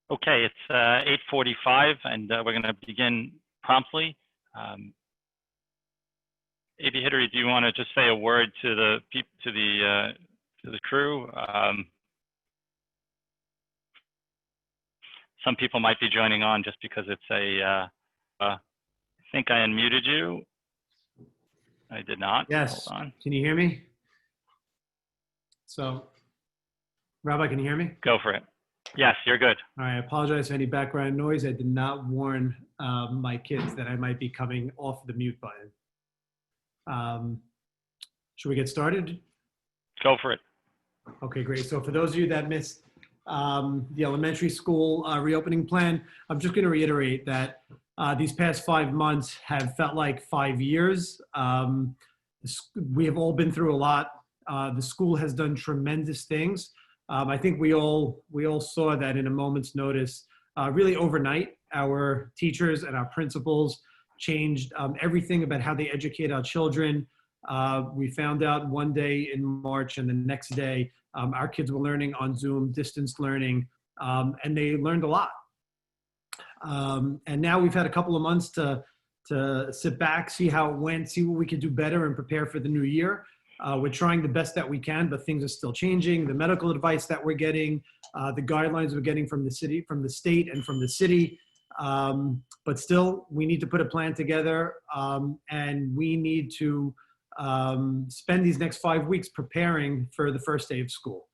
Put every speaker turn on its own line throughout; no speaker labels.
Okay, it's 8:45, and we're going to begin promptly. A.B. Hidary, do you want to just say a word to the crew? Some people might be joining on just because it's I think I unmuted you. I did not.
Yes.
Hold on.
Can you hear me? So, Rabbi, can you hear me?
Go for it. Yes, you're good.
All right. I apologize for any background noise. I did not warn my kids that I might be coming off the mute button. Should we get started?
Go for it.
Okay, great. So for those of you that missed the elementary school reopening plan, I'm just going to reiterate that these past 5 months have felt like 5 years. We have all been through a lot. The school has done tremendous things. I think we all saw that in a moment's notice. Really overnight, our teachers and our principals changed everything about how they educate our children. We found out one day in March, and the next day, our kids were learning on Zoom, distance learning, and they learned a lot. And now we've had a couple of months to sit back, see how it went, see what we could do better, and prepare for the new year. We're trying the best that we can, but things are still changing. The medical advice that we're getting, the guidelines we're getting from the city, from the state, and from the city. But still, we need to put a plan together, and we need to spend these next 5 weeks preparing for the first day of school.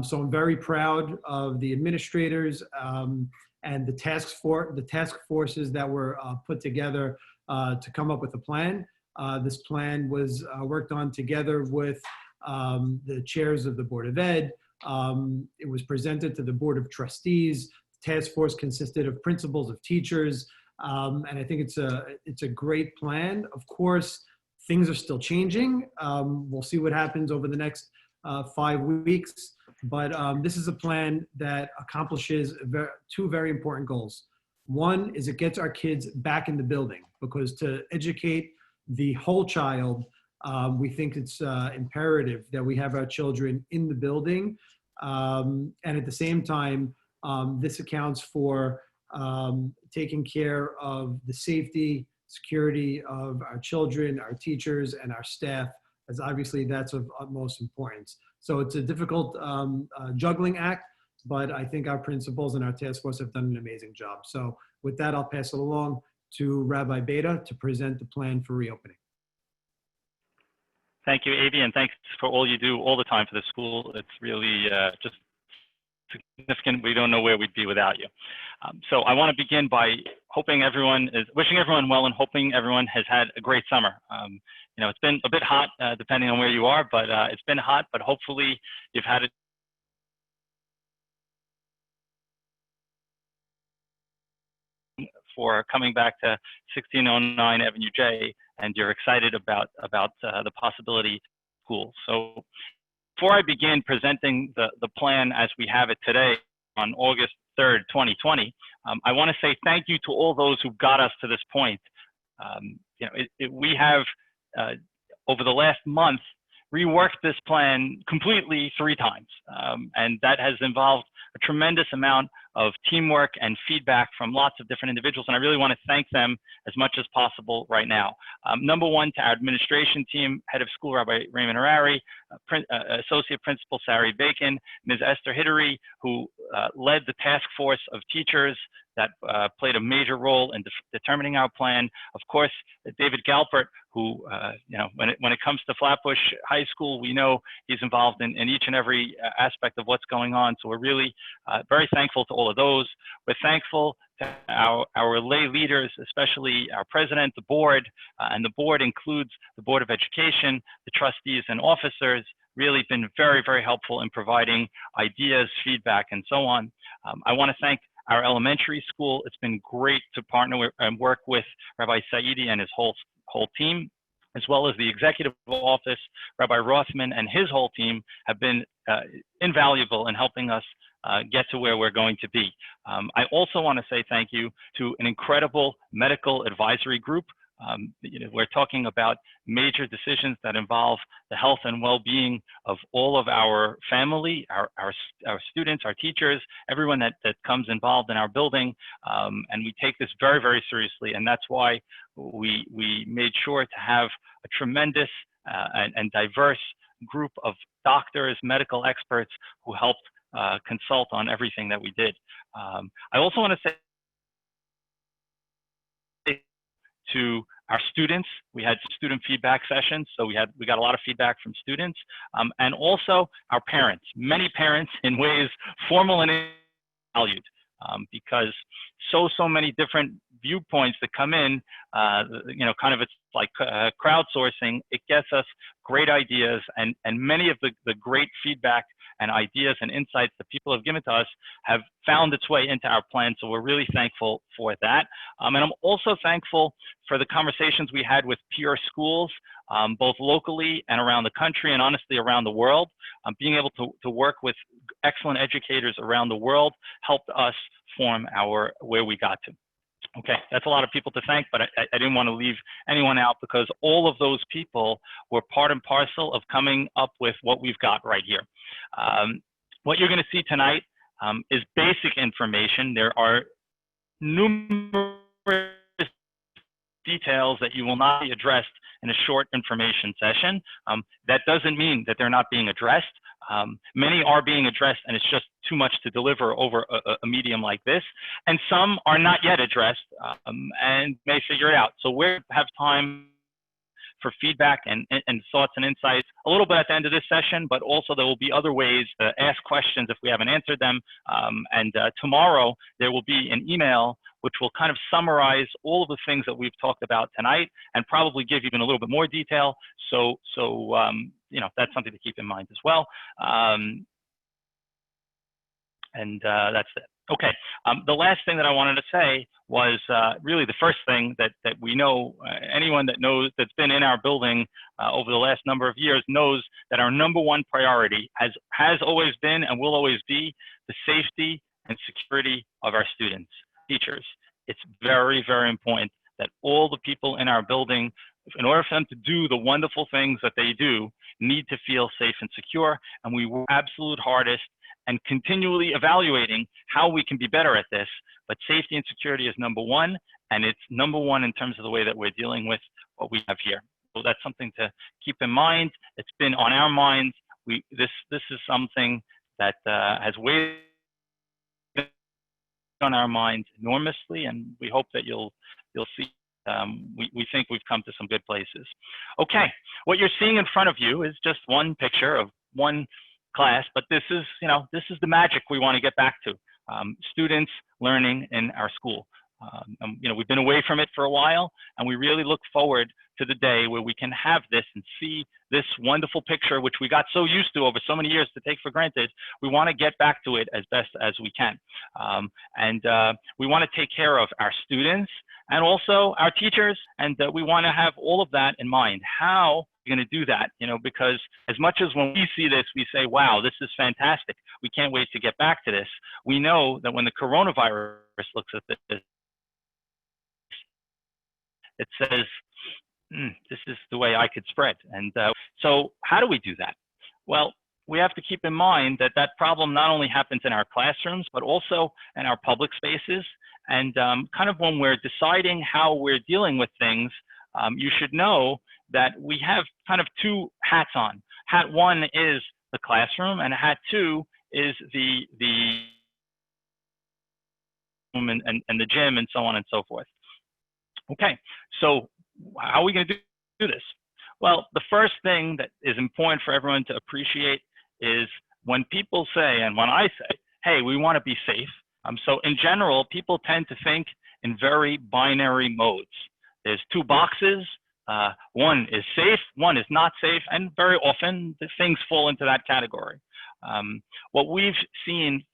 So I'm very proud of the administrators and the task forces that were put together to come up with a plan. This plan was worked on together with the chairs of the Board of Ed. It was presented to the Board of Trustees. The task force consisted of principals, of teachers, and I think it's a great plan. Of course, things are still changing. We'll see what happens over the next 5 weeks, but this is a plan that accomplishes two very important goals. One is it gets our kids back in the building, because to educate the whole child, we think it's imperative that we have our children in the building. And at the same time, this accounts for taking care of the safety, security of our children, our teachers, and our staff, as obviously that's of utmost importance. So it's a difficult juggling act, but I think our principals and our task force have done an amazing job. So with that, I'll pass it along to Rabbi Beta to present the plan for reopening.
Thank you, Avi, and thanks for all you do all the time for the school. It's really just significant. We don't know where we'd be without you. So I want to begin by wishing everyone well and hoping everyone has had a great summer. You know, it's been a bit hot, depending on where you are, but it's been hot, but hopefully you've had it for coming back to 1609 Avenue J, and you're excited about the possibility of school. So before I begin presenting the plan as we have it today on August 3rd, 2020, I want to say thank you to all those who got us to this point. You know, we have, over the last month, reworked this plan completely 3 times, and that has involved a tremendous amount of teamwork and feedback from lots of different individuals, and I really want to thank them as much as possible right now. Number one, to our administration team, head of school, Rabbi Raymond Harari, Associate Principal Sari Bacon, Ms. Esther Hidary, who led the task force of teachers that played a major role in determining our plan. Of course, David Galpert, who, you know, when it comes to Flatbush High School, we know he's involved in each and every aspect of what's going on. So we're really very thankful to all of those. We're thankful to our lay leaders, especially our president, the board, and the board includes the Board of Education, the trustees and officers, really been very, very helpful in providing ideas, feedback, and so on. I want to thank our elementary school. It's been great to partner with and work with Rabbi Saidi and his whole team, as well as the executive office. Rabbi Rothman and his whole team have been invaluable in helping us get to where we're going to be. I also want to say thank you to an incredible medical advisory group We're talking about major decisions that involve the health and well-being of all of our family, our students, our teachers, everyone that comes involved in our building, and we take this very, very seriously. And that's why we made sure to have a tremendous and diverse group of doctors, medical experts who helped consult on everything that we did. I also want to say to our students, we had student feedback sessions, so we got a lot of feedback from students, and also our parents, many parents in ways formal and valued, because so many different viewpoints that come in, kind of it's like crowdsourcing. It gets us great ideas, and many of the great feedback and ideas and insights that people have given to us have found its way into our plan. So we're really thankful for that. And I'm also thankful for the conversations we had with peer schools, both locally and around the country, and honestly around the world. Being able to work with excellent educators around the world helped us form where we got to. Okay, that's a lot of people to thank, but I didn't want to leave anyone out, because all of those people were part and parcel of coming up with what we've got right here. What you're going to see tonight is basic information. There are numerous details that you will not be addressed in a short information session. That doesn't mean that they're not being addressed. Many are being addressed, and it's just too much to deliver over a medium like this. And some are not yet addressed and may figure it out. So we'll have time for feedback and thoughts and insights a little bit at the end of this session, but also there will be other ways to ask questions if we haven't answered them. Tomorrow there will be an email which will kind of summarize all of the things that we've talked about tonight and probably give even a little bit more detail. So that's something to keep in mind as well. That's it. Okay, the last thing that I wanted to say was really the first thing that we know, anyone that knows, that's been in our building over the last number of years knows that our number one priority has always been and will always be the safety and security of our students, teachers. It's very, very important that all the people in our building, in order for them to do the wonderful things that they do, need to feel safe and secure, and we work absolute hardest and continually evaluating how we can be better at this. But safety and security is number one, and it's number one in terms of the way that we're dealing with what we have here. So that's something to keep in mind. It's been on our minds. This is something that has weighed on our minds enormously, and we hope that you'll see. We think we've come to some good places. Okay, what you're seeing in front of you is just one picture of one class, but this is the magic we want to get back to. Students learning in our school. We've been away from it for a while, and we really look forward to the day where we can have this and see this wonderful picture, which we got so used to over so many years to take for granted. We want to get back to it as best as we can. We want to take care of our students and also our teachers, and we want to have all of that in mind. How are we going to do that? Because as much as when we see this, we say, wow, this is fantastic, we can't wait to get back to this. We know that when the coronavirus looks at this, it says, this is the way I could spread. And so how do we do that? Well, we have to keep in mind that that problem not only happens in our classrooms, but also in our public spaces. And kind of when we're deciding how we're dealing with things, you should know that we have kind of two hats on. Hat one is the classroom, and hat two is the room and the gym and so on and so forth. Okay, so how are we going to do this? Well, the first thing that is important for everyone to appreciate is when people say, and when I say, hey, we want to be safe. So in general, people tend to think in very binary modes. There's two boxes. One is safe, one is not safe, and very often the things fall into that category. What we've seen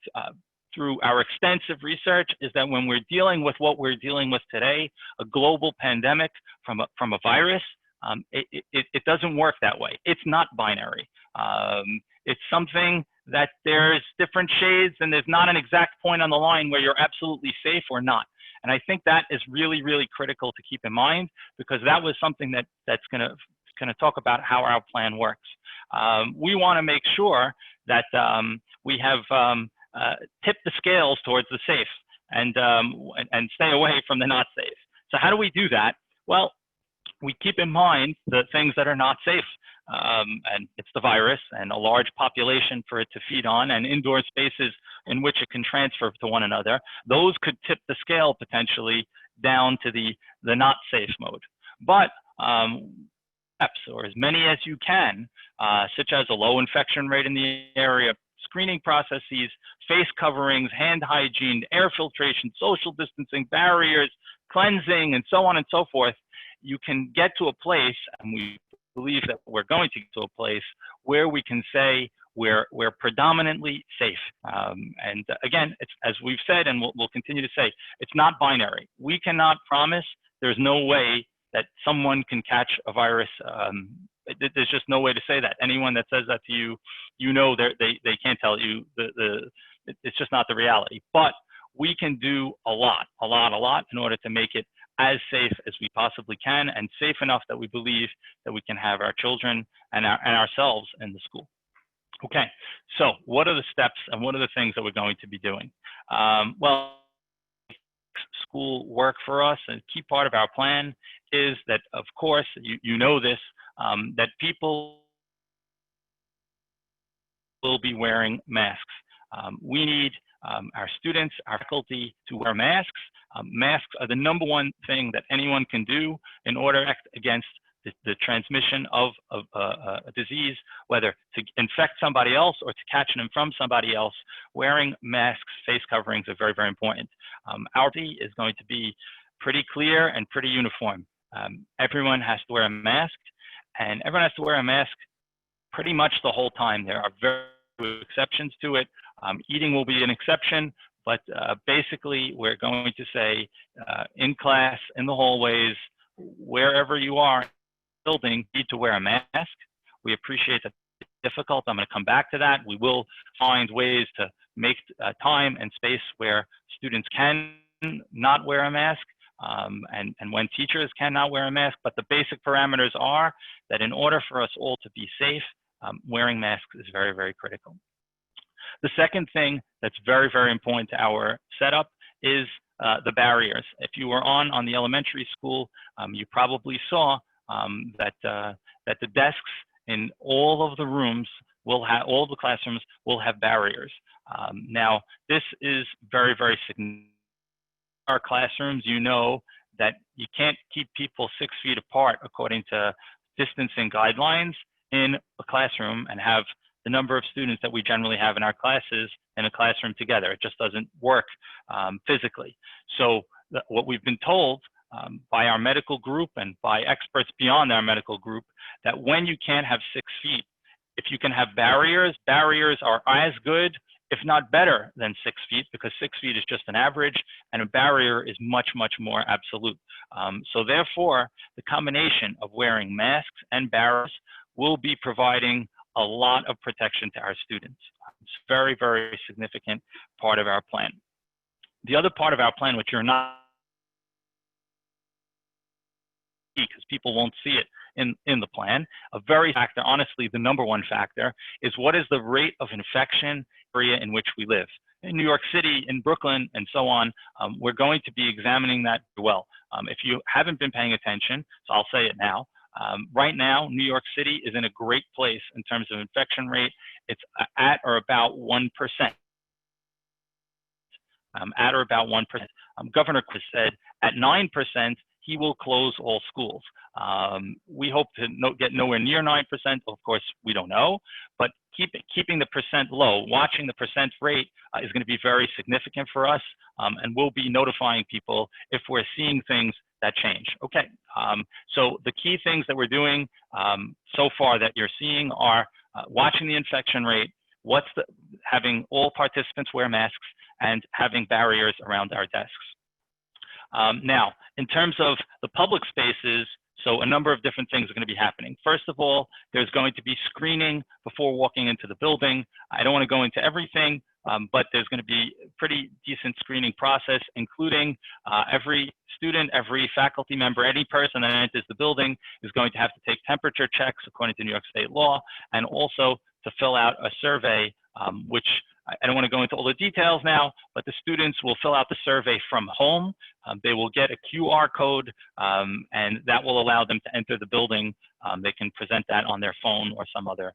through our extensive research is that when we're dealing with what we're dealing with today, a global pandemic from a virus, it doesn't work that way. It's not binary. It's something that there's different shades, and there's not an exact point on the line where you're absolutely safe or not. And I think that is really, really critical to keep in mind, because that was something that's going to talk about how our plan works. We want to make sure that we have tipped the scales towards the safe and stay away from the not safe. So how do we do that? Well, we keep in mind the things that are not safe. And it's the virus and a large population for it to feed on, and indoor spaces in which it can transfer to one another. Those could tip the scale potentially down to the not safe mode. But steps, or as many as you can, such as a low infection rate in the area, screening processes, face coverings, hand hygiene, air filtration, social distancing, barriers, cleansing, and so on and so forth, you can get to a place, and we believe that we're going to get to a place where we can say we're predominantly safe. And again, it's, as we've said, and we'll continue to say, it's not binary. We cannot promise. There's no way that someone can catch a virus. There's just no way to say that. Anyone that says that to you, you know they can't tell you. It's just not the reality. But we can do a lot in order to make it as safe as we possibly can, and safe enough that we believe that we can have our children and ourselves in the school. Okay, so what are the steps and what are the things that we're going to be doing? Well, school work for us, and a key part of our plan is that, of course, you know this, that people will be wearing masks. We need our students, our faculty to wear masks. Masks are the #1 thing that anyone can do in order to act against the transmission of a disease, whether to infect somebody else or to catch them from somebody else. Wearing masks, face coverings are very, very important. Our policy is going to be pretty clear and pretty uniform. Everyone has to wear a mask, and everyone has to wear a mask pretty much the whole time. There are very few exceptions to it. Eating will be an exception, but basically we're going to say in class, in the hallways, wherever you are in the building, you need to wear a mask. We appreciate that it's difficult. I'm going to come back to that. We will find ways to make time and space where students can not wear a mask, and when teachers cannot wear a mask. But the basic parameters are that in order for us all to be safe, wearing masks is very, very critical. The second thing that's very, very important to our setup is the barriers. If you were on the elementary school, you probably saw that the desks in all of the rooms will have, all the classrooms will have barriers. Now, this is very, very significant. Our classrooms, you know that you can't keep people 6 feet apart according to distancing guidelines in a classroom and have the number of students that we generally have in our classes in a classroom together. It just doesn't work physically. So what we've been told by our medical group and by experts beyond our medical group, that when you can't have 6 feet, if you can have barriers, barriers are as good, if not better than 6 feet, because 6 feet is just an average and a barrier is much, much more absolute. So therefore, the combination of wearing masks and barriers will be providing a lot of protection to our students. It's a very, very significant part of our plan. The other part of our plan, which you're not, because people won't see it in the plan, a very factor, honestly, the #1 factor is what is the rate of infection area in which we live. In New York City, in Brooklyn, and so on, we're going to be examining that well. If you haven't been paying attention, so I'll say it now, right now, New York City is in a great place in terms of infection rate. It's at or about 1%. At or about 1%. Governor Chris said at 9%, he will close all schools. We hope to get nowhere near 9%. Of course, we don't know, but keeping the percent low, watching the percent rate is going to be very significant for us, and we'll be notifying people if we're seeing things that change. Okay, so the key things that we're doing so far that you're seeing are watching the infection rate, having all participants wear masks, and having barriers around our desks. Now, in terms of the public spaces, So a number of different things are going to be happening. First of all, there's going to be screening before walking into the building. I don't want to go into everything, but there's going to be a pretty decent screening process, including every student, every faculty member, any person that enters the building is going to have to take temperature checks according to New York State law, and also to fill out a survey, which I don't want to go into all the details now, but the students will fill out the survey from home. They will get a QR code, and that will allow them to enter the building. They can present that on their phone or some other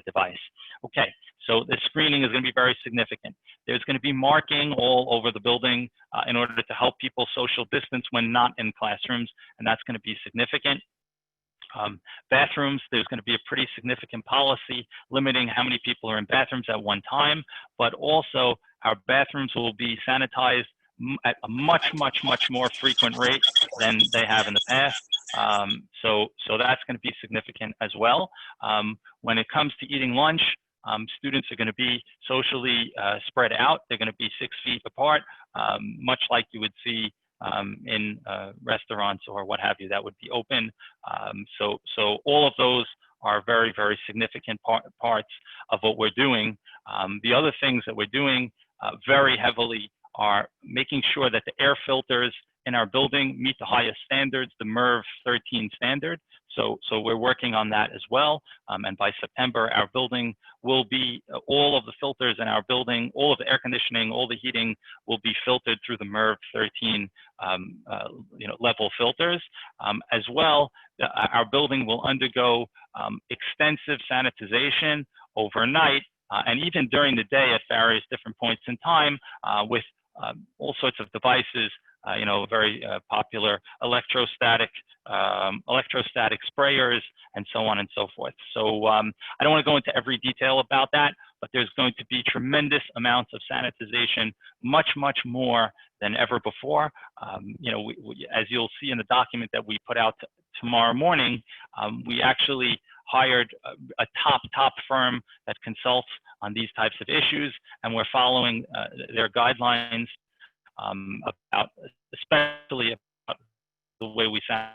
device. Okay, so the screening is going to be very significant. There's going to be marking all over the building in order to help people social distance when not in classrooms, and that's going to be significant. Bathrooms, there's going to be a pretty significant policy limiting how many people are in bathrooms at one time, but also our bathrooms will be sanitized at a much more frequent rate than they have in the past. So that's going to be significant as well. When it comes to eating lunch, students are going to be socially spread out. They're going to be 6 feet apart, much like you would see in restaurants or what have you that would be open. So all of those are very significant parts of what we're doing. The other things that we're doing very heavily are making sure that the air filters in our building meet the highest standards, the MERV 13 standard. So we're working on that as well. And by September, our building will be, all of the filters in our building, all of the air conditioning, all the heating will be filtered through the MERV 13 level filters. As well, our building will undergo extensive sanitization overnight and even during the day at various different points in time with all sorts of devices, very popular electrostatic sprayers and so on and so forth. So I don't want to go into every detail about that, but there's going to be tremendous amounts of sanitization, much more than ever before. As you'll see in the document that we put out tomorrow morning, we actually hired a top firm that consults on these types of issues, and we're following their guidelines about, especially about the way we sanitize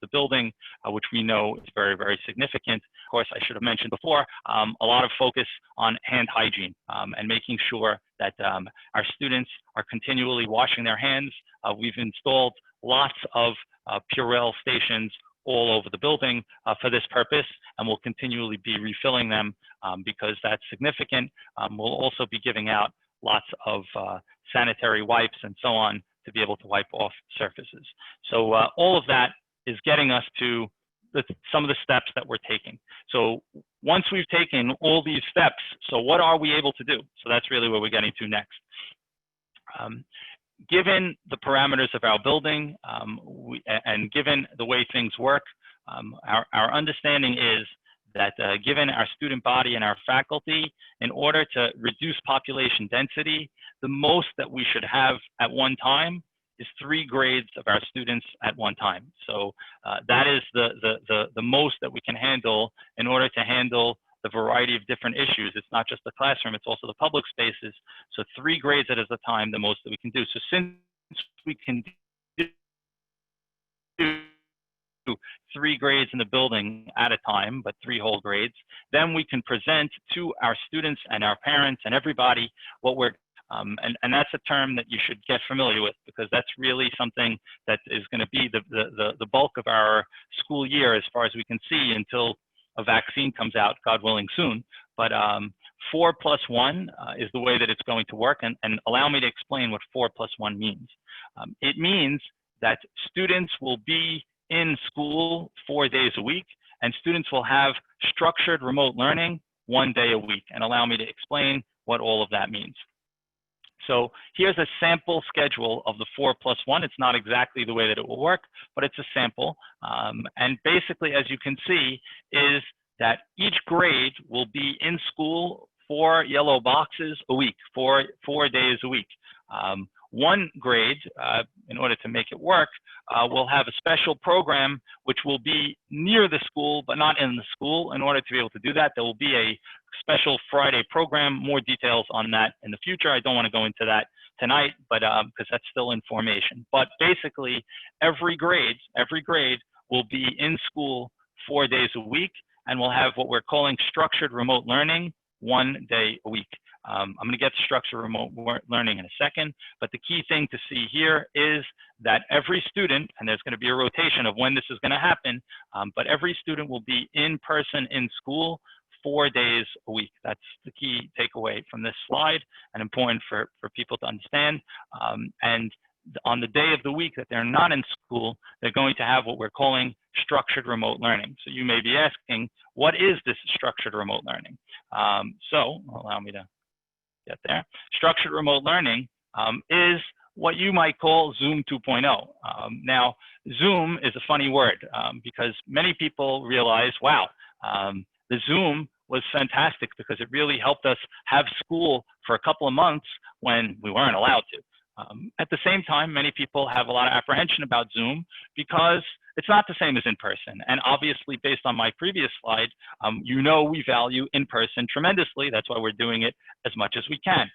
the building, which we know is very significant. Of course, I should have mentioned before, a lot of focus on hand hygiene and making sure that our students are continually washing their hands. We've installed lots of Purell stations all over the building for this purpose, and we'll continually be refilling them because that's significant. We'll also be giving out lots of sanitary wipes and so on to be able to wipe off surfaces. So all of that is getting us to some of the steps that we're taking. So once we've taken all these steps, so what are we able to do? So that's really where we're getting to next. Given the parameters of our building and given the way things work, our understanding is that given our student body and our faculty, in order to reduce population density, the most that we should have at one time is 3 grades of our students at one time. So that is the most that we can handle in order to handle the variety of different issues. It's not just the classroom, it's also the public spaces. So 3 grades at a time, the most that we can do. So since we can do 3 grades in the building at a time, but 3 whole grades, then we can present to our students and our parents and everybody what we're, and that's a term that you should get familiar with, because that's really something that is going to be the bulk of our school year as far as we can see until a vaccine comes out, God willing, soon. But 4+1 is the way that it's going to work, and allow me to explain what 4+1 means. It means that students will be in school 4 days a week, and students will have structured remote learning 1 day a week. And allow me to explain what all of that means. So here's a sample schedule of the 4+1. It's not exactly the way that it will work, but it's a sample. And basically, as you can see, is that each grade will be in school 4 yellow boxes a week, 4 days a week. One grade, in order to make it work, will have a special program which will be near the school but not in the school. In order to be able to do that, there will be a special Friday program. More details on that in the future. I don't want to go into that tonight, but because that's still in formation. But basically, every grade will be in school 4 days a week, and we'll have what we're calling structured remote learning 1 day a week. I'm going to get to structured remote learning in a second, but the key thing to see here is that every student, and there's going to be a rotation of when this is going to happen, but every student will be in person in school 4 days a week. That's the key takeaway from this slide, and important for people to understand. And on the day of the week that they're not in school, they're going to have what we're calling structured remote learning. So you may be asking, what is this structured remote learning? So allow me to get there. Structured remote learning is what you might call Zoom 2.0. Now, Zoom is a funny word because many people realize, wow, the Zoom was fantastic because it really helped us have school for a couple of months when we weren't allowed to. At the same time, many people have a lot of apprehension about Zoom because it's not the same as in person. And obviously, based on my previous slide, you know we value in person tremendously. That's why we're doing it as much as we can.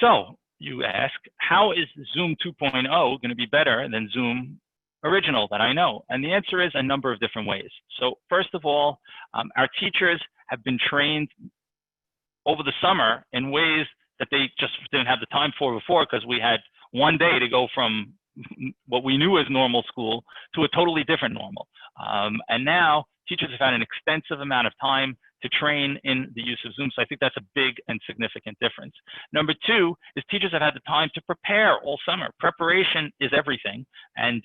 So you ask, how is Zoom 2.0 going to be better than Zoom original that I know? And the answer is a number of different ways. So first of all, our teachers have been trained over the summer in ways that they just didn't have the time for before, because we had 1 day to go from what we knew as normal school to a totally different normal. And now teachers have had an extensive amount of time to train in the use of Zoom. So I think that's a big and significant difference. Number two is teachers have had the time to prepare all summer. Preparation is everything. And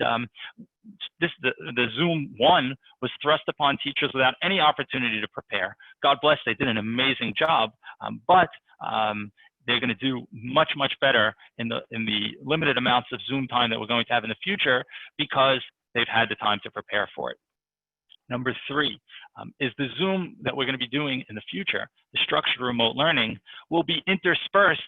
the Zoom 1 was thrust upon teachers without any opportunity to prepare. God bless, they did an amazing job, but they're going to do much, much better in the limited amounts of Zoom time that we're going to have in the future because they've had the time to prepare for it. Number three is the Zoom that we're going to be doing in the future, the structured remote learning, will be interspersed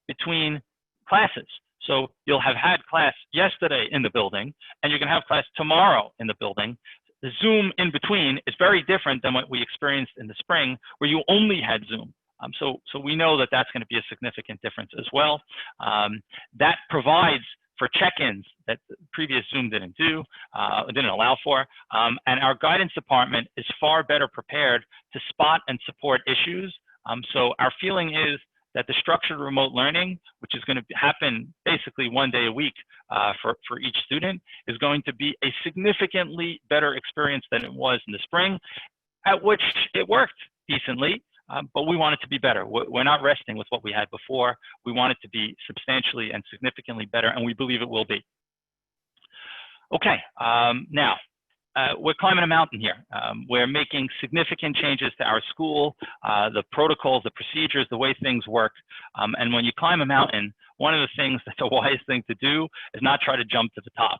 between classes. So you'll have had class yesterday in the building, and you're going to have class tomorrow in the building. The Zoom in between is very different than what we experienced in the spring, where you only had Zoom. So we know that that's going to be a significant difference as well. That provides for check-ins that the previous Zoom didn't allow for. And our guidance department is far better prepared to spot and support issues. So our feeling is that the structured remote learning, which is going to happen basically 1 day a week for each student, is going to be a significantly better experience than it was in the spring, at which it worked decently. But we want it to be better. We're not resting with what we had before. We want it to be substantially and significantly better, and we believe it will be. Okay, now, we're climbing a mountain here. We're making significant changes to our school, the protocols, the procedures, the way things work. And when you climb a mountain, one of the things that's a wise thing to do is not try to jump to the top,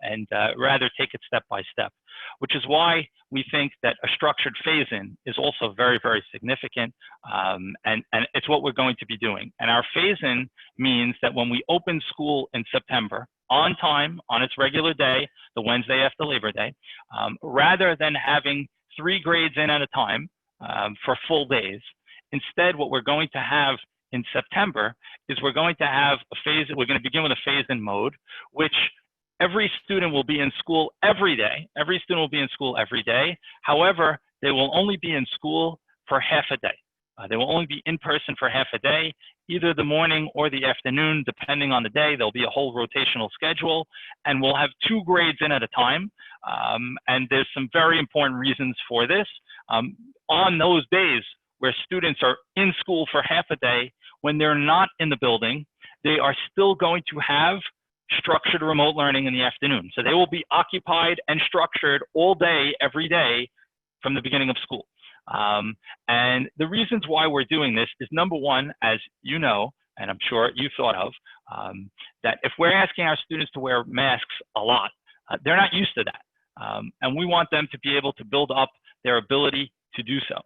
and rather take it step by step, which is why we think that a structured phase-in is also very, very significant, and it's what we're going to be doing. And our phase-in means that when we open school in September, on time, on its regular day, the Wednesday after Labor Day, rather than having 3 grades in at a time for full days, instead what we're going to have in September is we're going to have we're going to begin with a phase-in mode, which every student will be in school every day. Every student will be in school every day. However, they will only be in school for half a day. They will only be in person for half a day, either the morning or the afternoon, depending on the day. There'll be a whole rotational schedule, and we'll have 2 grades in at a time. And there's some very important reasons for this. On those days where students are in school for half a day, when they're not in the building, they are still going to have structured remote learning in the afternoon. So they will be occupied and structured all day, every day from the beginning of school. And the reasons why we're doing this is, number one, as you know, and I'm sure you thought of, that if we're asking our students to wear masks a lot, they're not used to that. And we want them to be able to build up their ability to do so.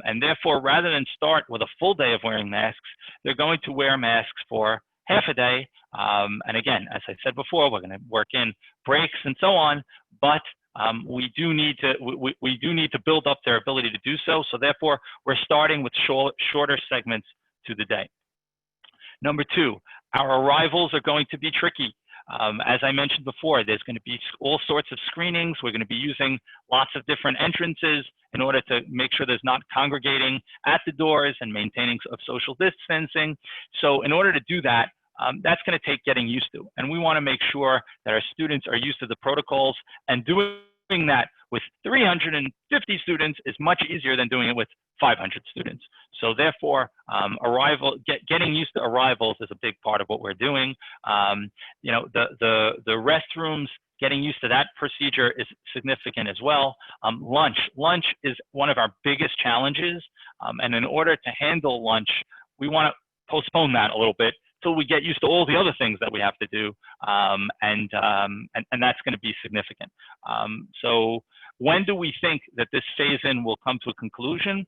And therefore, rather than start with a full day of wearing masks, they're going to wear masks for half a day. And again, as I said before, we're going to work in breaks and so on, but we do need to build up their ability to do so. So therefore, we're starting with shorter segments to the day. Number two, Our arrivals are going to be tricky. As I mentioned before, there's going to be all sorts of screenings. We're going to be using lots of different entrances in order to make sure there's not congregating at the doors and maintaining of social distancing. So in order to do that, that's going to take getting used to. And we want to make sure that our students are used to the protocols, and doing that with 350 students is much easier than doing it with 500 students. So therefore, getting used to arrivals is a big part of what we're doing. You know, the restrooms, getting used to that procedure is significant as well. Lunch is one of our biggest challenges. And in order to handle lunch, we want to postpone that a little bit till we get used to all the other things that we have to do. And that's going to be significant. So when do we think that this phase-in will come to a conclusion?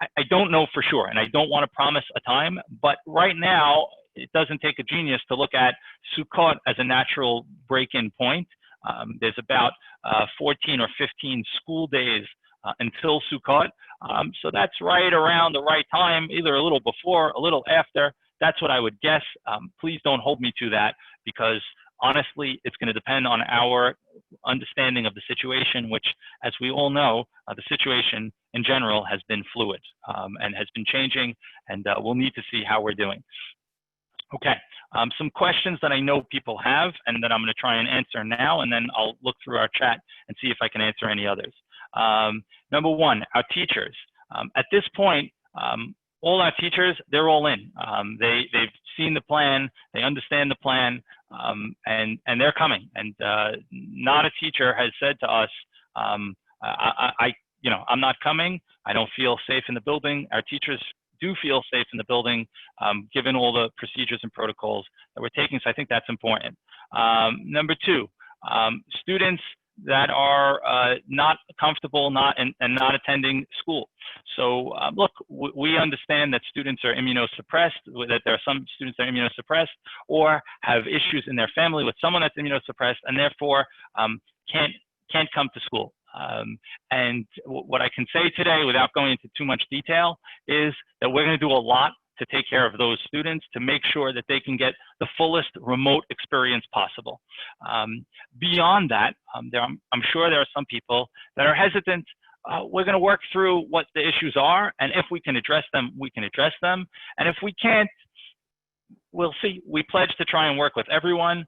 I don't know for sure, and I don't want to promise a time, but right now, it doesn't take a genius to look at Sukkot as a natural break-in point. There's about 14 or 15 school days until Sukkot. So that's right around the right time, either a little before, a little after. That's what I would guess. Please don't hold me to that, because honestly, it's going to depend on our understanding of the situation, which, as we all know, the situation in general has been fluid and has been changing, and we'll need to see how we're doing. Okay, some questions that I know people have and that I'm going to try and answer now, and then I'll look through our chat and see if I can answer any others. Number one, our teachers. At this point, all our teachers, they're all in. They've seen the plan, they understand the plan, and they're coming. And not a teacher has said to us, I'm not coming. I don't feel safe in the building. Our teachers do feel safe in the building, given all the procedures and protocols that we're taking. So I think that's important. Number two, students that are not comfortable and not attending school. So look, we understand that students are immunosuppressed, that there are some students that are immunosuppressed or have issues in their family with someone that's immunosuppressed, and therefore can't come to school. And what I can say today, without going into too much detail, is that we're going to do a lot to take care of those students, to make sure that they can get the fullest remote experience possible. Beyond that, I'm sure there are some people that are hesitant. We're going to work through what the issues are, and if we can address them, we can address them. And if we can't, we'll see. We pledge to try and work with everyone,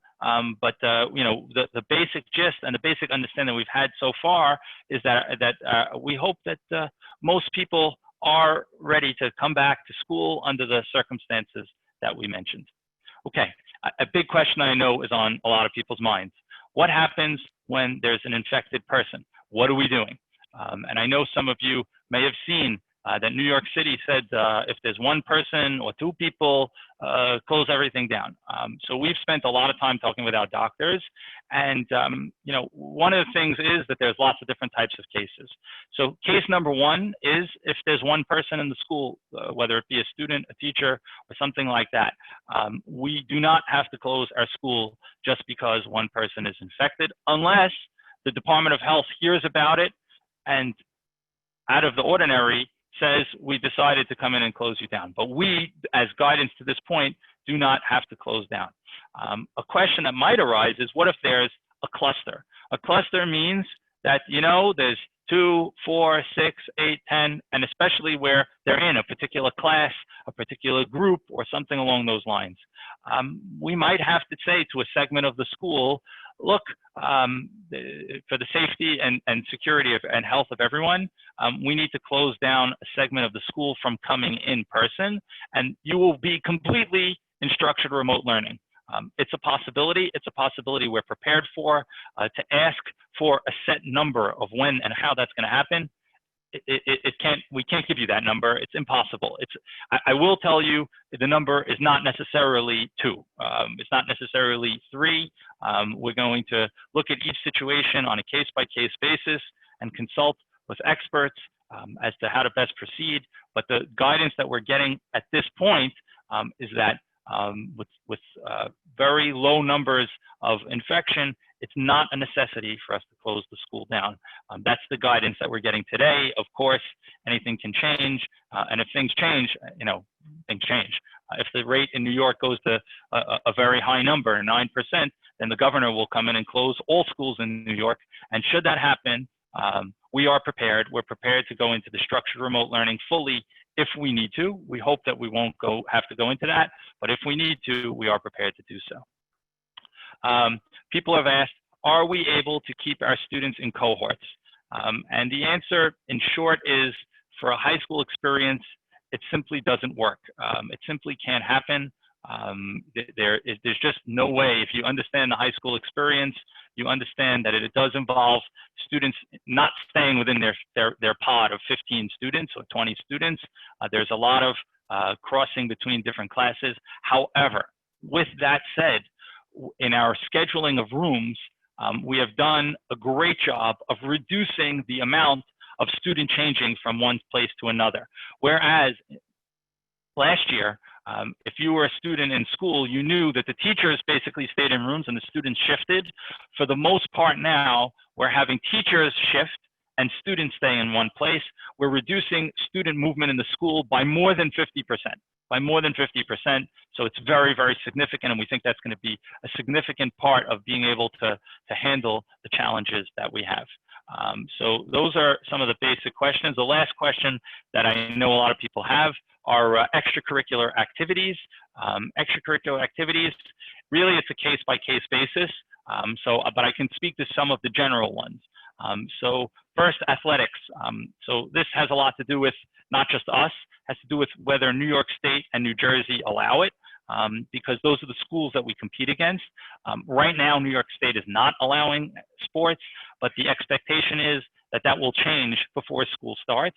but you know, the basic gist and the basic understanding we've had so far is that we hope that most people are ready to come back to school under the circumstances that we mentioned. Okay, a big question I know is on a lot of people's minds. What happens when there's an infected person? What are we doing? And I know some of you may have seen that New York City said if there's one person or two people, close everything down. So we've spent a lot of time talking with our doctors, and you know, one of the things is that there's lots of different types of cases. So case number one is if there's one person in the school, whether it be a student, a teacher, or something like that. We do not have to close our school just because one person is infected, unless the Department of Health hears about it and, out of the ordinary, says we decided to come in and close you down. But we, as guidance to this point, do not have to close down. A question that might arise is, what if there's a cluster? A cluster means that, you know, there's 2, 4, 6, 8, 10, and especially where they're in a particular class, a particular group, or something along those lines. We might have to say to a segment of the school, look, for the safety and security and health of everyone, we need to close down a segment of the school from coming in person, and you will be completely in structured remote learning. It's a possibility. It's a possibility we're prepared for. To ask for a set number of when and how that's going to happen, we can't give you that number. It's impossible. I will tell you the number is not necessarily 2. It's not necessarily 3. We're going to look at each situation on a case-by-case basis and consult with experts as to how to best proceed. But the guidance that we're getting at this point is that with very low numbers of infection, it's not a necessity for us to close the school down. That's the guidance that we're getting today. Of course, anything can change, and if things change, things change. If the rate in New York goes to a very high number, 9%, then the governor will come in and close all schools in New York. And should that happen, we are prepared. We're prepared to go into the structured remote learning fully if we need to. We hope that we won't have to go into that, but if we need to, we are prepared to do so. People have asked, are we able to keep our students in cohorts? And the answer, in short, is for a high school experience, it simply doesn't work. It simply can't happen. There's just no way. If you understand the high school experience, you understand that it does involve students not staying within their pod of 15 students or 20 students. There's a lot of crossing between different classes. However, with that said, in our scheduling of rooms, we have done a great job of reducing the amount of student changing from one place to another. Whereas last year, if you were a student in school, you knew that the teachers basically stayed in rooms and the students shifted. For the most part now, we're having teachers shift and students stay in one place. We're reducing student movement in the school by more than 50%. By more than 50%. So it's very, very significant, and we think that's going to be a significant part of being able to handle the challenges that we have. So those are some of the basic questions. The last question that I know a lot of people have are extracurricular activities. Extracurricular activities, really it's a case-by-case basis. But I can speak to some of the general ones. So first, athletics. So this has a lot to do with not just us, has to do with whether New York State and New Jersey allow it, because those are the schools that we compete against. Right now, New York State is not allowing sports, but the expectation is that that will change before school starts.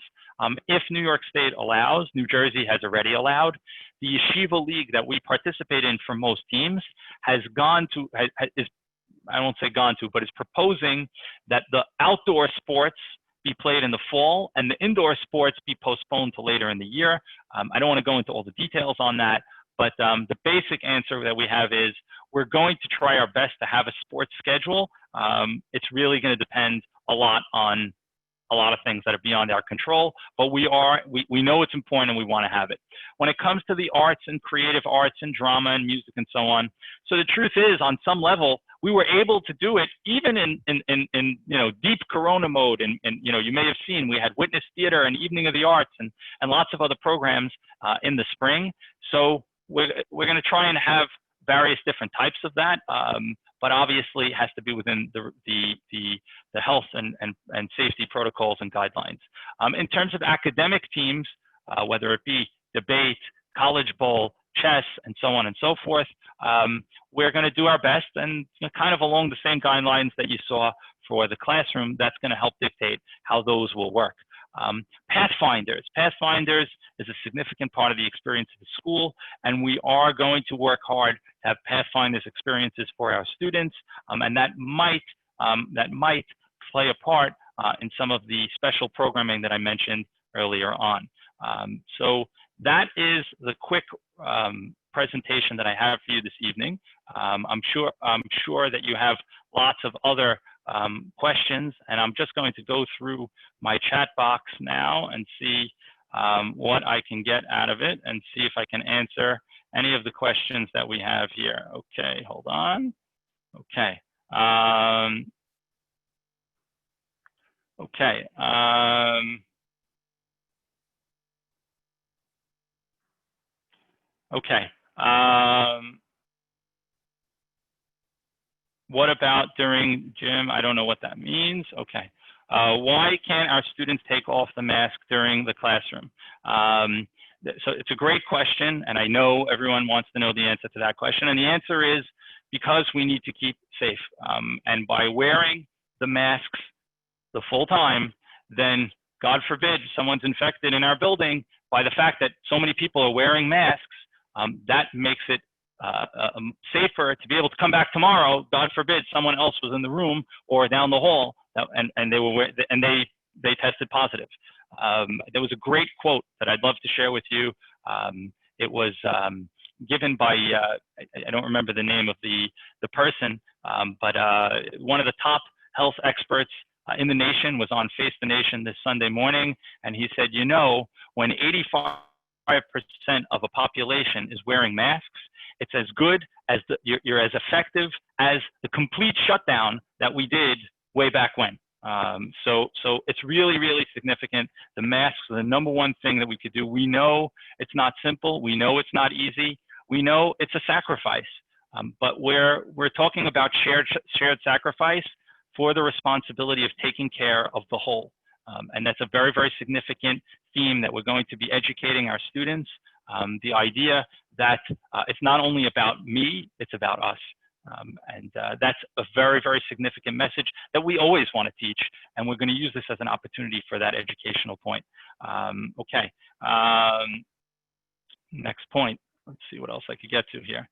If New York State allows, New Jersey has already allowed. The Yeshivah League that we participate in for most teams has gone to, I won't say gone to, but is proposing that the outdoor sports be played in the fall and the indoor sports be postponed to later in the year. I don't want to go into all the details on that, but the basic answer that we have is we're going to try our best to have a sports schedule. It's really going to depend a lot on a lot of things that are beyond our control, but we know it's important and we want to have it. When it comes to the arts and creative arts and drama and music and so on, so the truth is, on some level, we were able to do it even in deep Corona mode. And you may have seen we had Witness Theater and Evening of the Arts and lots of other programs in the spring. So we're going to try and have various different types of that. But obviously it has to be within the health and safety protocols and guidelines. In terms of academic teams, whether it be debate, college bowl, chess, and so on and so forth, we're going to do our best, and kind of along the same guidelines that you saw for the classroom, that's going to help dictate how those will work. Pathfinders is a significant part of the experience of the school, and we are going to work hard to have Pathfinders experiences for our students, and that might play a part in some of the special programming that I mentioned earlier on. So that is the quick presentation that I have for you this evening. I'm sure that you have lots of other questions, and I'm just going to go through my chat box now and see what I can get out of it and see if I can answer any of the questions that we have here. Okay, hold on. Okay. What about during gym? I don't know what that means. Okay. Why can't our students take off the mask during the classroom? So it's a great question, and I know everyone wants to know the answer to that question. And the answer is because we need to keep safe. And by wearing the masks the full time, then God forbid someone's infected in our building, by the fact that so many people are wearing masks, that makes it safer to be able to come back tomorrow. God forbid someone else was in the room or down the hall and they tested positive. There was a great quote that I'd love to share with you. It was given by I don't remember the name of the person, But one of the top health experts in the nation was on Face the Nation this Sunday morning, and he said, you know, when 85% of a population is wearing masks, it's as good as you're as effective as the complete shutdown that we did way back when. So it's really, really significant. The masks are the number one thing that we could do. We know it's not simple. We know it's not easy. We know it's a sacrifice. But we're talking about shared sacrifice for the responsibility of taking care of the whole. And that's a very, very significant theme that we're going to be educating our students. The idea that it's not only about me, it's about us. And that's a very, very significant message that we always want to teach. And we're going to use this as an opportunity for that educational point. Okay. Next point. Let's see what else I could get to here.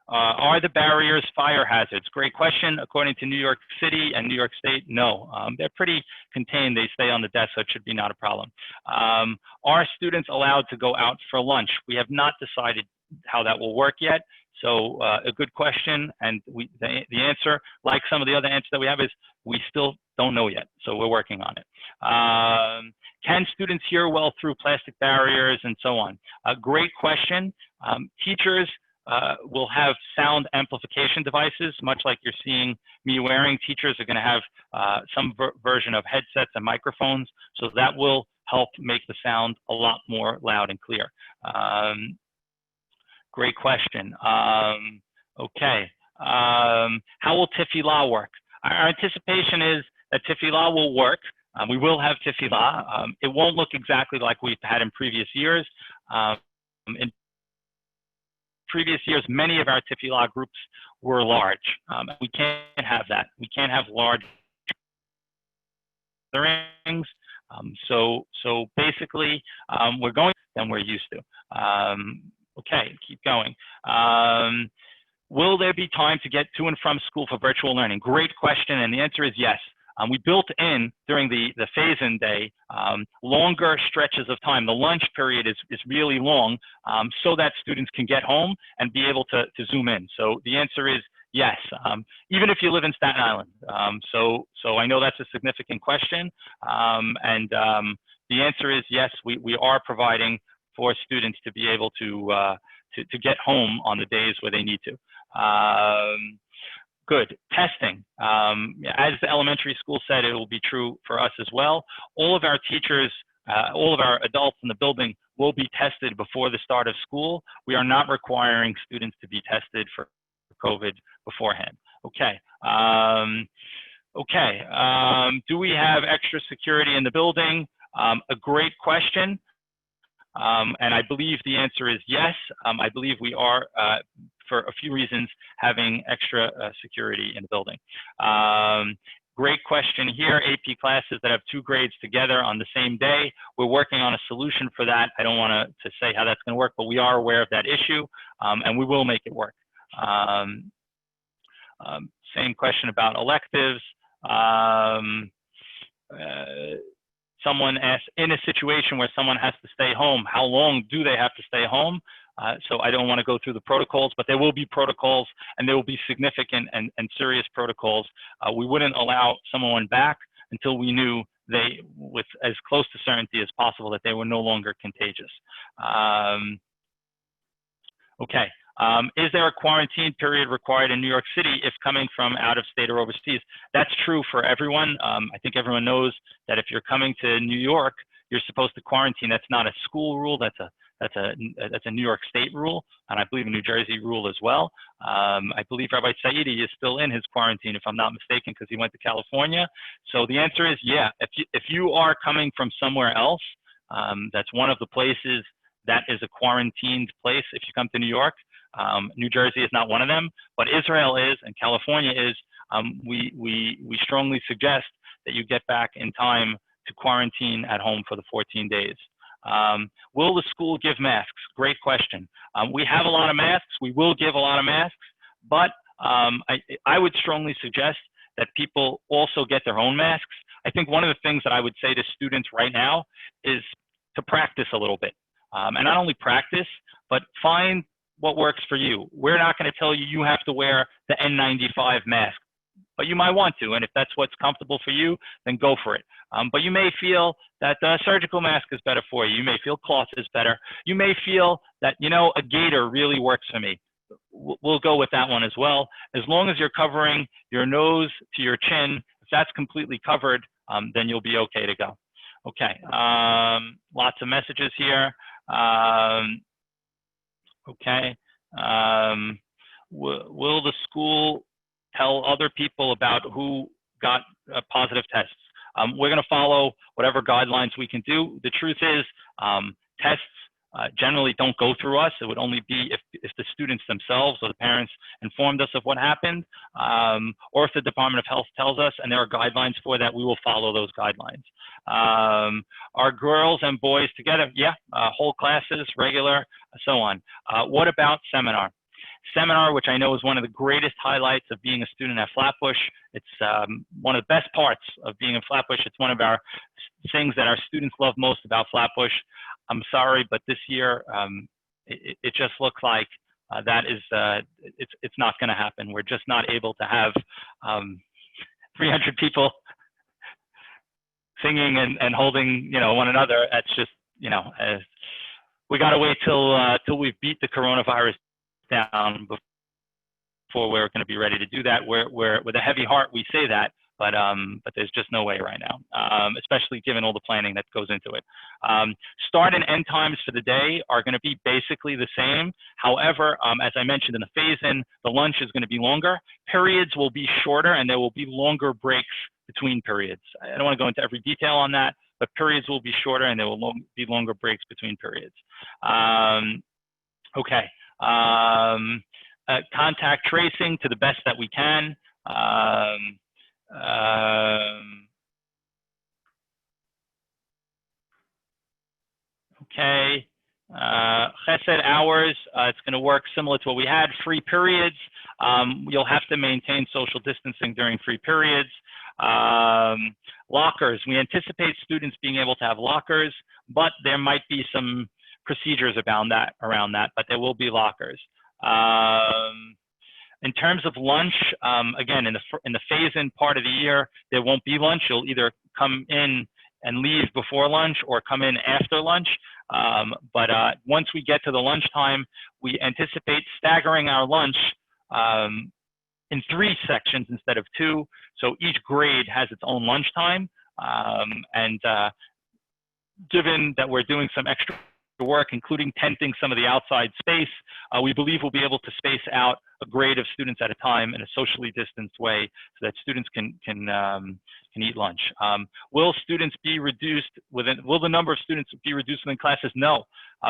Are the barriers fire hazards? Great question. According to New York City and New York State, no. They're pretty contained. They stay on the desk, so it should be not a problem. Are students allowed to go out for lunch? We have not decided how that will work yet. So a good question, and the answer, like some of the other answers that we have, is we still don't know yet. So we're working on it. Can students hear well through plastic barriers and so on? A great question. Teachers will have sound amplification devices, much like you're seeing me wearing. Teachers are going to have some version of headsets and microphones, so that will help make the sound a lot more loud and clear. Great question. Okay. How will Tefillah work? Our anticipation is that Tefillah will work. We will have Tefillah. It won't look exactly like we've had in previous years. In previous years, many of our Tefillah groups were large. We can't have that. We can't have large gatherings. So basically, we're going than we're used to. Okay, keep going. Will there be time to get to and from school for virtual learning? Great question, and the answer is yes. We built in, during the phase-in day, longer stretches of time. The lunch period is really long, so that students can get home and be able to Zoom in. So the answer is yes, even if you live in Staten Island. So I know that's a significant question, and the answer is yes, we are providing for students to be able to get home on the days where they need to. Good. Testing. As the elementary school said, it will be true for us as well. All of our teachers, all of our adults in the building will be tested before the start of school. We are not requiring students to be tested for COVID beforehand. Okay. Do we have extra security in the building? A great question. And I believe the answer is yes. I believe we are, for a few reasons, having extra security in the building. Great question here. AP classes that have 2 grades together on the same day. We're working on a solution for that. I don't want to say how that's going to work, but we are aware of that issue, and we will make it work. Same question about electives. Someone asked, in a situation where someone has to stay home, how long do they have to stay home? So I don't want to go through the protocols, but there will be protocols, and there will be significant and serious protocols. We wouldn't allow someone back until we knew they, with as close to certainty as possible, that they were no longer contagious. Okay. Is there a quarantine period required in New York City if coming from out of state or overseas? That's true for everyone. I think everyone knows that if you're coming to New York, you're supposed to quarantine. That's not a school rule. That's a New York State rule, and I believe a New Jersey rule as well. I believe Rabbi Saidi is still in his quarantine, if I'm not mistaken, because he went to California. So the answer is yeah. If you are coming from somewhere else, that's one of the places that is a quarantined place. If you come to New York, New Jersey is not one of them, but Israel is and California is. We strongly suggest that you get back in time to quarantine at home for the 14 days. Will the school give masks? Great question. We have a lot of masks. We will give a lot of masks, but I would strongly suggest that people also get their own masks. I think one of the things that I would say to students right now is to practice a little bit. And not only practice, but find what works for you. We're not going to tell you you have to wear the N95 mask, but you might want to. And if that's what's comfortable for you, then go for it. But you may feel that the surgical mask is better for you. You may feel cloth is better. You may feel that, you know, a gaiter really works for me. We'll go with that one as well. As long as you're covering your nose to your chin, if that's completely covered, then you'll be okay to go. Okay, lots of messages here. Okay, will the school tell other people about who got positive tests? We're going to follow whatever guidelines we can do. The truth is, tests generally don't go through us. It would only be if the students themselves or the parents informed us of what happened, or if the Department of Health tells us and there are guidelines for that, we will follow those guidelines. Are girls and boys together? Yeah, whole classes, regular, so on. What about seminar? Seminar, which I know is one of the greatest highlights of being a student at Flatbush. It's one of the best parts of being in Flatbush. It's one of our things that our students love most about Flatbush. I'm sorry, but this year it just looks like that is it's not going to happen. We're just not able to have 300 people singing and holding, you know, one another. That's just, you know, we got to wait till we beat the coronavirus down before we're going to be ready to do that. We're with a heavy heart we say that, but there's just no way right now, especially given all the planning that goes into it. Start and end times for the day are going to be basically the same. However, as I mentioned in the phase-in, the lunch is going to be longer. Periods will be shorter, and there will be longer breaks between periods. I don't want to go into every detail on that, but periods will be shorter, and there will be longer breaks between periods. Okay. Contact tracing to the best that we can. Okay. Chesed hours, it's going to work similar to what we had. Free periods, you'll have to maintain social distancing during free periods. Lockers, we anticipate students being able to have lockers, but there might be some procedures around that, but there will be lockers. In terms of lunch, again, in the phase-in part of the year, there won't be lunch. You'll either come in and leave before lunch or come in after lunch. But once we get to the lunchtime, we anticipate staggering our lunch in 3 sections instead of 2. So each grade has its own lunchtime. And given that we're doing some extra work, including tenting some of the outside space, we believe we'll be able to space out a grade of students at a time in a socially distanced way so that students can eat lunch. Will students be reduced will the number of students be reduced within classes? No,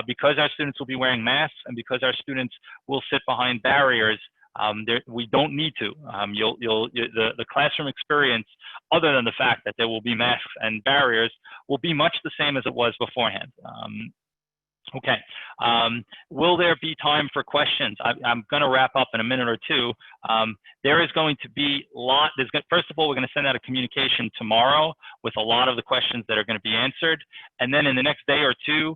because our students will be wearing masks and because our students will sit behind barriers, we don't need to. The classroom experience, other than the fact that there will be masks and barriers, will be much the same as it was beforehand. Okay, will there be time for questions? I'm going to wrap up in a minute or two. There is going to be first of all, we're going to send out a communication tomorrow with a lot of the questions that are going to be answered. And then in the next day or two,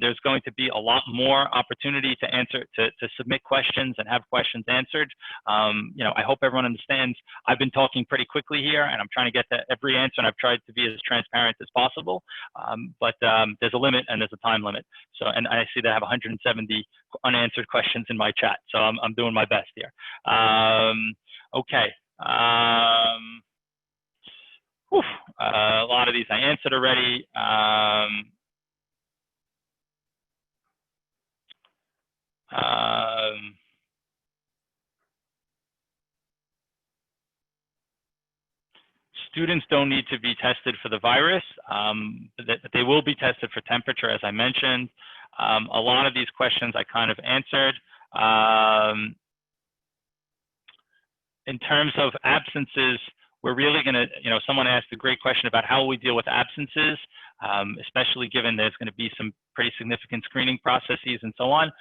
there's going to be a lot more opportunity to submit questions and have questions answered. You know, I hope everyone understands I've been talking pretty quickly here and I'm trying to get to every answer, and I've tried to be as transparent as possible. But there's a limit and there's a time limit. So, and I see that I have 170 unanswered questions in my chat. So I'm doing my best here. Okay. A lot of these I answered already. Students don't need to be tested for the virus. They will be tested for temperature, as I mentioned. A lot of these questions I kind of answered. In terms of absences, we're really going to, you know, someone asked a great question about how we deal with absences, especially given there's going to be some pretty significant screening processes and so on.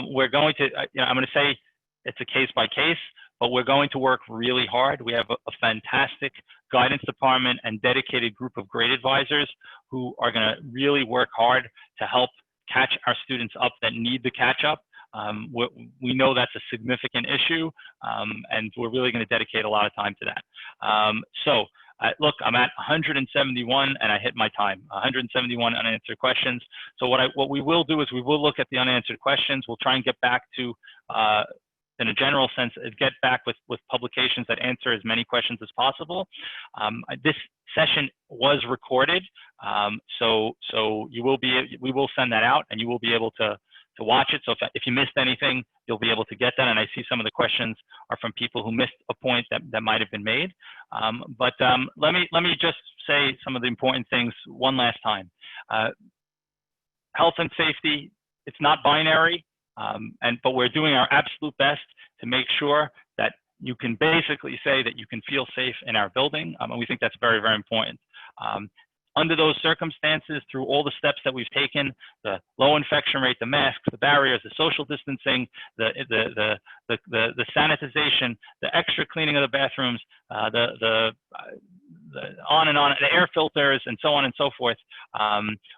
We're going to, you know, I'm going to say it's a case by case, but we're going to work really hard. We have a fantastic guidance department and dedicated group of grade advisors who are going to really work hard to help catch our students up that need the catch up. We know that's a significant issue, and we're really going to dedicate a lot of time to that. Look, I'm at 171 and I hit my time, 171 unanswered questions. So what we will do is we will look at the unanswered questions. We'll try and get back to, in a general sense, get back with publications that answer as many questions as possible. This session was recorded, so we will send that out and you will be able to watch it. So if you missed anything, you'll be able to get that. And I see some of the questions are from people who missed a point that might have been made. Let me just say some of the important things one last time. Health and safety, it's not binary, but we're doing our absolute best to make sure that you can basically say that you can feel safe in our building, and we think that's very, very important. Under those circumstances, through all the steps that we've taken, the low infection rate, the masks, the barriers, the social distancing, the sanitization, the extra cleaning of the bathrooms, the on and on, the air filters, and so on and so forth.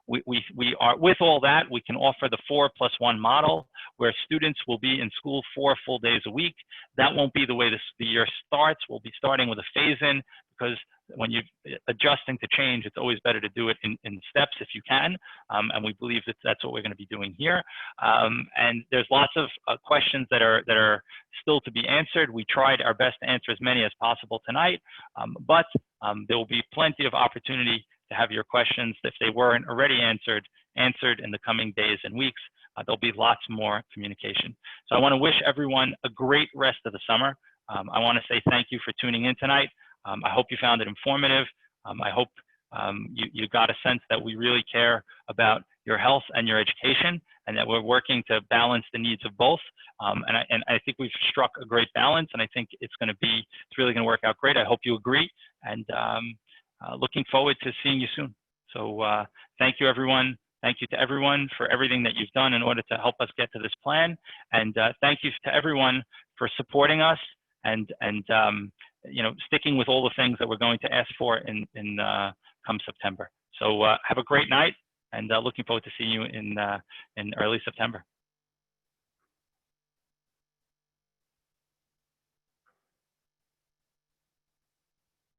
We are, with all that, we can offer the 4+1 model where students will be in school 4 full days a week. That won't be the way the year starts. We'll be starting with a phase-in, because when you're adjusting to change, it's always better to do it in steps if you can. And we believe that that's what we're going to be doing here. And there's lots of questions that are still to be answered. We tried our best to answer as many as possible tonight, but there will be plenty of opportunity to have your questions, if they weren't already answered in the coming days and weeks. There'll be lots more communication. So I want to wish everyone a great rest of the summer. I want to say thank you for tuning in tonight. I hope you found it informative. I hope you got a sense that we really care about your health and your education, and that we're working to balance the needs of both. And I think we've struck a great balance, and I think it's really going to work out great. I hope you agree, and looking forward to seeing you soon. So thank you, everyone. Thank you to everyone for everything that you've done in order to help us get to this plan. And thank you to everyone for supporting us and sticking with all the things that we're going to ask for in come September. So have a great night, and looking forward to seeing you in early September.